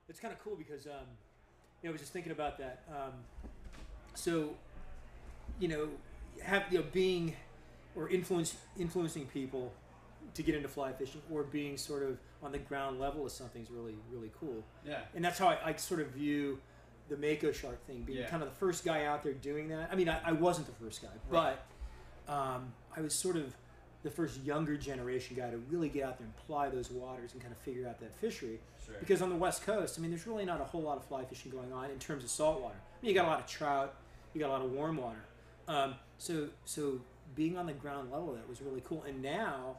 it's kind of cool because I was just thinking about that. So, being or influencing people to get into fly fishing, or being sort of on the ground level of something is really, really cool. Yeah. And that's how I sort of view the mako shark thing, being kind of the first guy out there doing that. I mean, I wasn't the first guy, but I was sort of the first younger generation guy to really get out there and ply those waters and kind of figure out that fishery. Sure. Because on the West Coast, I mean, there's really not a whole lot of fly fishing going on in terms of saltwater. I mean, you got a lot of trout, you got a lot of warm water. So being on the ground level, that was really cool. And now,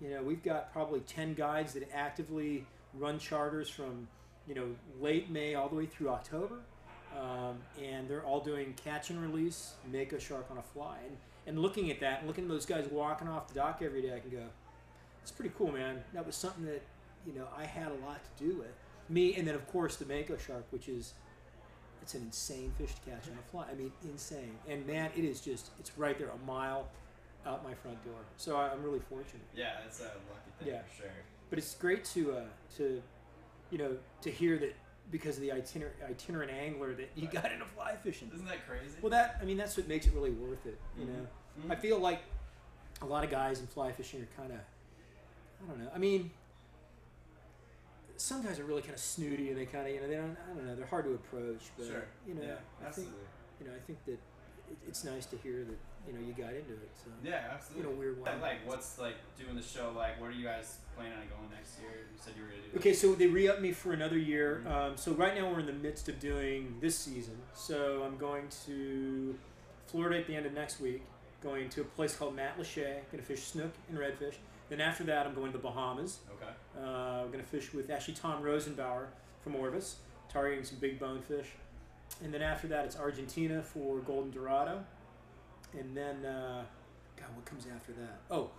we've got probably 10 guides that actively run charters from, late May all the way through October. And they're all doing catch and release, mako shark on a fly. And looking at that, and looking at those guys walking off the dock every day, I can go, it's pretty cool, man. That was something that, I had a lot to do with. Me, and then, of course, the mako shark, which is, it's an insane fish to catch on a fly. I mean, insane. And, man, it's right there, a mile out my front door. So I'm really fortunate. Yeah, that's a lucky thing for sure. But it's great to hear that because of the itinerant angler that you got into fly fishing. Isn't that crazy? Well, that's what makes it really worth it, Mm-hmm. I feel like a lot of guys in fly fishing are kind of, I don't know. I mean, some guys are really kind of snooty, and they kind of, they don't, I don't know, they're hard to approach. But, sure. Absolutely. I think that it's nice to hear that, you got into it. So, yeah, absolutely. Weird way. Like, what's, doing the show, what are you guys planning on going next year? You said you were going to do Okay, so they re-upped me for another year. Mm-hmm. So right now we're in the midst of doing this season. So I'm going to Florida at the end of next week, going to a place called Matlacha, going to fish snook and redfish. Then after that, I'm going to the Bahamas. Okay. I'm going to fish with actually Tom Rosenbauer from Orvis, targeting some big bonefish. And then after that, it's Argentina for golden dorado. And then, what comes after that? Oh,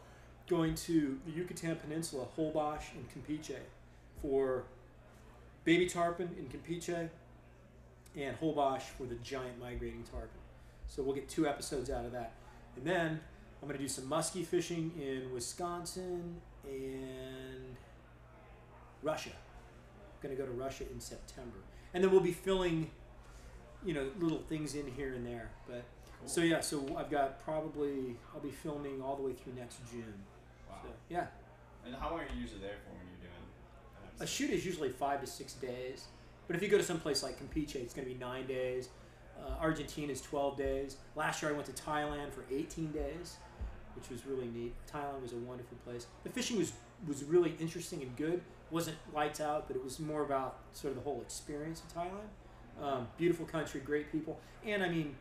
going to the Yucatan Peninsula, Holbox and Campeche for baby tarpon in Campeche, and Holbox for the giant migrating tarpon. So we'll get 2 episodes out of that. And then I'm going to do some muskie fishing in Wisconsin and Russia. I'm going to go to Russia in September. And then we'll be filling, little things in here and there. But cool. So I've got I'll be filming all the way through next June. Wow. So, yeah. And how long are you usually there for when you're doing an episode? A shoot is usually 5 to 6 days. But if you go to some place like Campeche, it's going to be 9 days. Argentina is 12 days. Last year I went to Thailand for 18 days, which was really neat. Thailand was a wonderful place. The fishing was really interesting and good. It wasn't lights out, but it was more about sort of the whole experience of Thailand. Beautiful country, great people. And, I mean,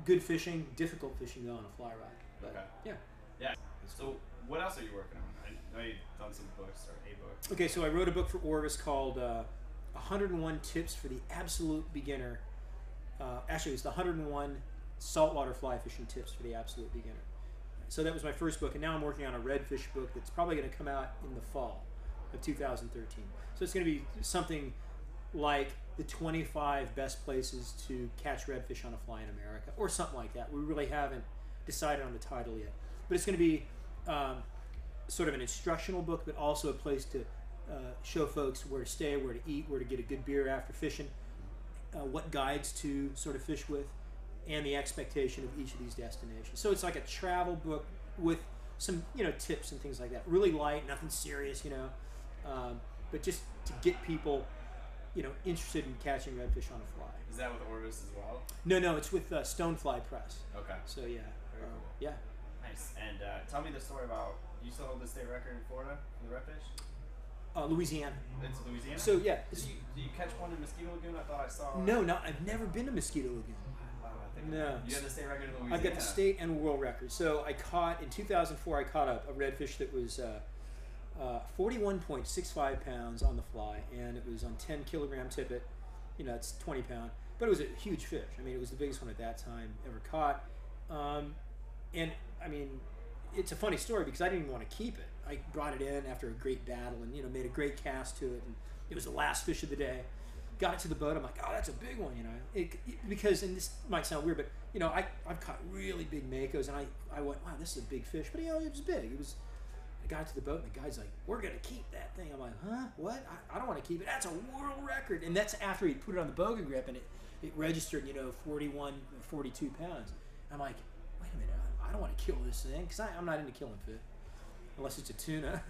good fishing, difficult fishing, though, on a fly rod. But, okay. Yeah. Yeah. So what else are you working on? I know you've done some books or a book. Okay, so I wrote a book for Orvis called 101 Tips for the Absolute Beginner. Actually, it's the 101 Saltwater Fly Fishing Tips for the Absolute Beginner. So that was my first book, and now I'm working on a redfish book that's probably going to come out in the fall of 2013. So it's going to be something like the 25 best places to catch redfish on a fly in America, or something like that. We really haven't decided on the title yet. But it's going to be sort of an instructional book, but also a place to show folks where to stay, where to eat, where to get a good beer after fishing, what guides to sort of fish with, and the expectation of each of these destinations. So it's like a travel book with some, tips and things like that. Really light, nothing serious, but just to get people, interested in catching redfish on a fly. Is that with Orvis as well? No, it's with Stonefly Press. Okay. So yeah. Very cool. Yeah. Nice. And tell me the story about, you still hold the state record in Florida for the redfish? Louisiana. It's Louisiana? So yeah. Do you catch one in Mosquito Lagoon? I thought I saw. No, I've never been to Mosquito Lagoon. No. You have the state record in Louisiana? I've got the state and world record. So in 2004, I caught a redfish that was 41.65 pounds on the fly, and it was on 10 kilogram tippet. It's 20 pound, but it was a huge fish. I mean, it was the biggest one at that time ever caught. And I mean, it's a funny story because I didn't even want to keep it. I brought it in after a great battle and, made a great cast to it. And it was the last fish of the day. Got it to the boat. I'm like, oh, that's a big one, because, and this might sound weird, but, I've caught really big makos, and I went, wow, this is a big fish. But, it was big. It was, I got to the boat, and the guy's like, "We're gonna keep that thing." I'm like, "Huh? What? I don't want to keep it. That's a world record." And that's after he put it on the bogan grip, and it registered, 41, 42 pounds. I'm like, "Wait a minute, I don't want to kill this thing because I'm not into killing fish, unless it's a tuna."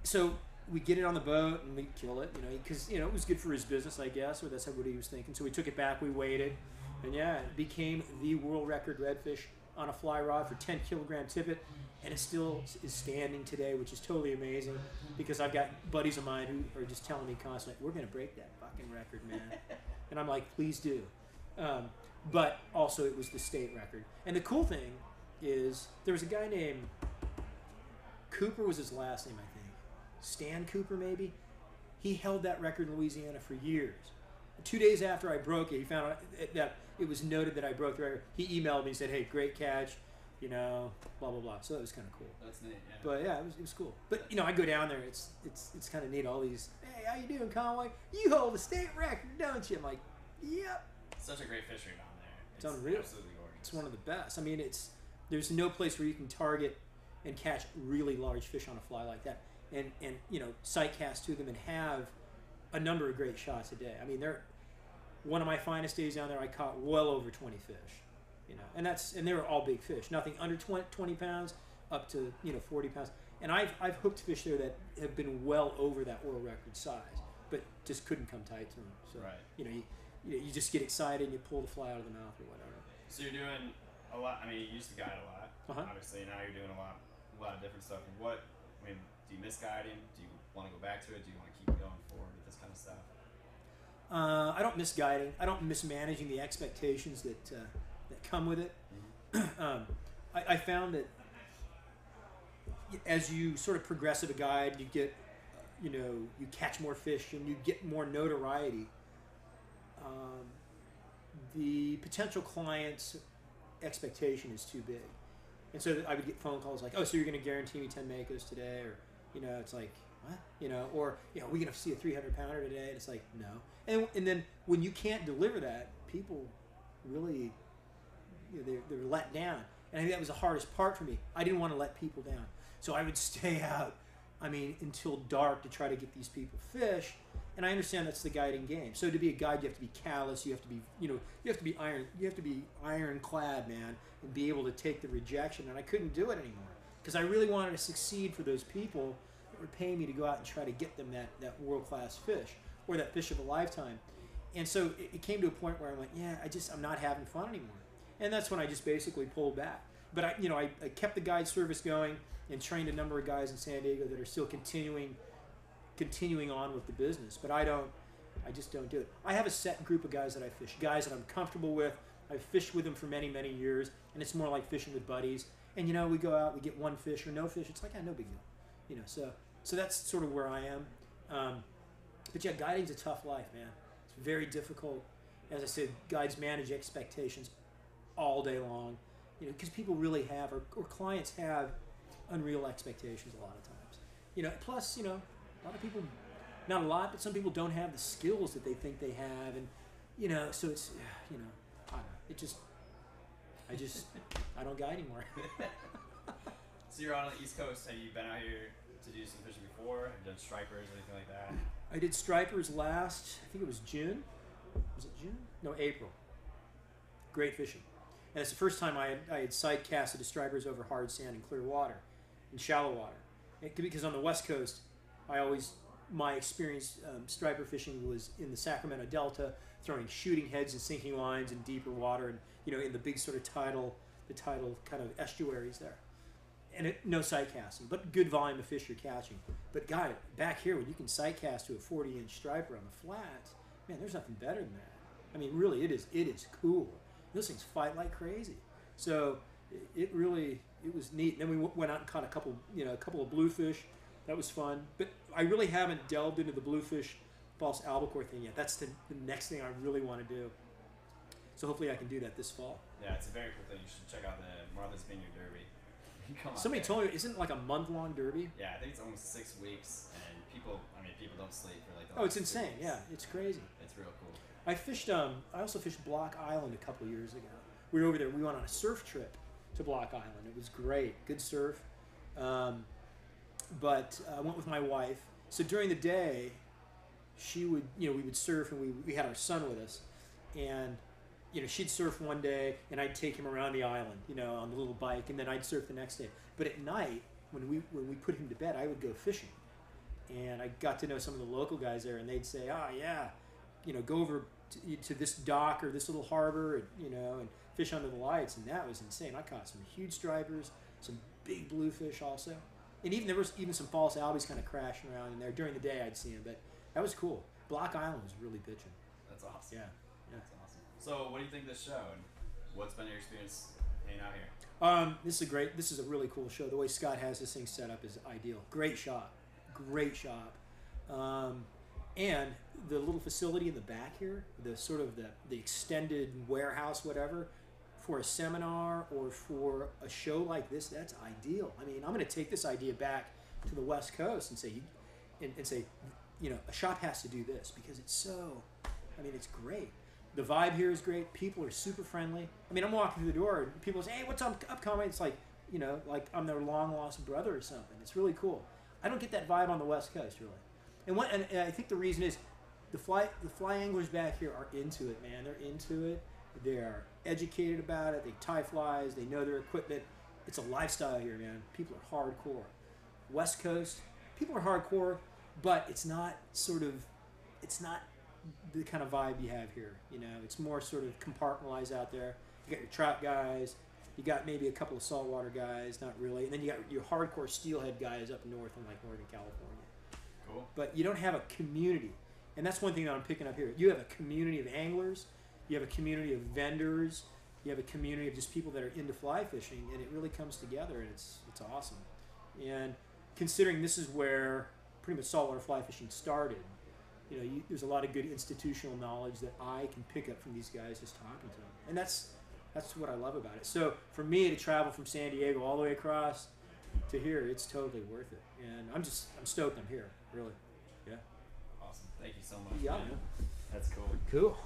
So we get it on the boat and we kill it, because it was good for his business, I guess, or that's what he was thinking. So we took it back, we weighed it, and yeah, it became the world record redfish on a fly rod for 10 kilogram tippet, and it still is standing today, which is totally amazing because I've got buddies of mine who are just telling me constantly, "We're going to break that fucking record, man." And I'm like, "Please do." But also it was the state record. And the cool thing is there was a guy named Cooper was his last name, I think. Stan Cooper, maybe. He held that record in Louisiana for years. 2 days after I broke it, he found out that it was noted that I broke the record. He emailed me and said, "Hey, great catch, blah blah blah." So that was kind of cool. That's neat. Yeah. But yeah, it was cool. But I go down there. It's kind of neat. All these, "Hey, how you doing, Conway? You hold the state record, don't you?" I'm like, "Yep." Such a great fishery down there. It's unreal. Absolutely gorgeous. It's one of the best. I mean, there's no place where you can target and catch really large fish on a fly like that, and sight cast to them and have a number of great shots a day. I mean, they're one of my finest days down there. I caught well over 20 fish, and they were all big fish. Nothing under 20 pounds up to 40 pounds. And I've hooked fish there that have been well over that world record size, but just couldn't come tight to them. So right. You just get excited and you pull the fly out of the mouth or whatever. So you're doing a lot. I mean, you used to guide a lot, obviously. Now you're doing a lot of different stuff. Do you miss guiding? Do you want to go back to it? Do you want to keep going forward with this kind of stuff? I don't miss guiding. I don't miss managing the expectations that come with it. Mm-hmm. I found that as you sort of progress as a guide, you get, you catch more fish and you get more notoriety. The potential client's expectation is too big. And so I would get phone calls like, "Oh, so you're going to guarantee me 10 makos today?" Or, it's like, "What?" Or, "We're going to see a 300 pounder today?" And it's like, no. And then when you can't deliver that, people really, they're let down. And I think that was the hardest part for me. I didn't want to let people down. So I would stay out, until dark to try to get these people fish. And I understand that's the guiding game. So to be a guide, you have to be callous. You have to be, you have to be iron. You have to be ironclad, man, and be able to take the rejection. And I couldn't do it anymore because I really wanted to succeed for those people that were paying me to go out and try to get them that world-class fish or that fish of a lifetime. And so it came to a point where I went, I'm not having fun anymore. And that's when I just basically pulled back. But I kept the guide service going and trained a number of guys in San Diego that are still continuing on with the business, but I just don't do it. I have a set group of guys that I fish, guys that I'm comfortable with. I've fished with them for many, many years, and it's more like fishing with buddies. And we go out, we get one fish or no fish. It's like, no big deal, So that's sort of where I am. But yeah, guiding's a tough life, man. It's very difficult. As I said, guides manage expectations all day long, because people really have, or clients have, unreal expectations a lot of times. Plus, a lot of people, not a lot, but some people don't have the skills that they think they have, and so it's, I don't know. I don't guide anymore. So you're on the East Coast. Have you been out here to do some fishing before? Have you done stripers or anything like that? I did stripers last, I think it was June. Was it June? No, April. Great fishing. And it's the first time I had sight casted the stripers over hard sand and clear water, in shallow water. Because on the West Coast, my experience striper fishing was in the Sacramento Delta, throwing shooting heads and sinking lines in deeper water, and in the big sort of tidal kind of estuaries there. And no sight casting, but good volume of fish you're catching. But back here when you can sight cast to a 40-inch striper on the flats, man, there's nothing better than that. I mean, really, it is cool. Those things fight like crazy. So it was neat. And then we went out and caught a couple of bluefish. That was fun. But I really haven't delved into the bluefish false albacore thing yet. That's the next thing I really want to do. So hopefully I can do that this fall. Yeah, it's a very cool thing. You should check out the Martha's Vineyard Derby. Somebody told me, isn't it like a month-long derby? Yeah, I think it's almost 6 weeks, and people don't sleep for like the Oh, it's last 2 insane. weeks. Yeah, it's crazy. It's real cool. I also fished Block Island a couple of years ago. We were over there. We went on a surf trip to Block Island. It was great. Good surf. But I went with my wife. So during the day, she would, we would surf, and we had our son with us, and she'd surf one day, and I'd take him around the island, on the little bike, and then I'd surf the next day. But at night, when we put him to bed, I would go fishing, and I got to know some of the local guys there, and they'd say, "Oh yeah, go over to this dock or this little harbor, and fish under the lights," and that was insane. I caught some huge stripers, some big bluefish also, and there was even some false albies kind of crashing around in there. During the day, I'd see them, but that was cool. Block Island was really bitching. That's awesome. Yeah. That's awesome. So, what do you think of this show, and what's been your experience hanging out here? This is a really cool show. The way Scott has this thing set up is ideal. Great shop. And the little facility in the back here, the sort of the extended warehouse, whatever, for a seminar or for a show like this, that's ideal. I mean, I'm going to take this idea back to the West Coast and say, a shop has to do this because it's it's great. The vibe here is great. People are super friendly. I mean, I'm walking through the door and people say, "Hey, what's up, Conway?" It's like, like I'm their long lost brother or something. It's really cool. I don't get that vibe on the West Coast, really. And I think the reason is the fly anglers back here are into it, man. They're into it. They're educated about it. They tie flies. They know their equipment. It's a lifestyle here, man. People are hardcore. West Coast, people are hardcore, but it's not the kind of vibe you have here. It's more sort of compartmentalized out there. You got your trout guys. You got maybe a couple of saltwater guys, not really. And then you got your hardcore steelhead guys up north in like Northern California. Cool. But you don't have a community. And that's one thing that I'm picking up here. You have a community of anglers. You have a community of vendors. You have a community of just people that are into fly fishing. And it really comes together, and it's awesome. And considering this is where pretty much saltwater fly fishing started, there's a lot of good institutional knowledge that I can pick up from these guys just talking to them. And that's what I love about it. So for me to travel from San Diego all the way across to here, it's totally worth it. And I'm stoked I'm here, really. Yeah. Awesome. Thank you so much. Yeah. Man. That's cool. Cool.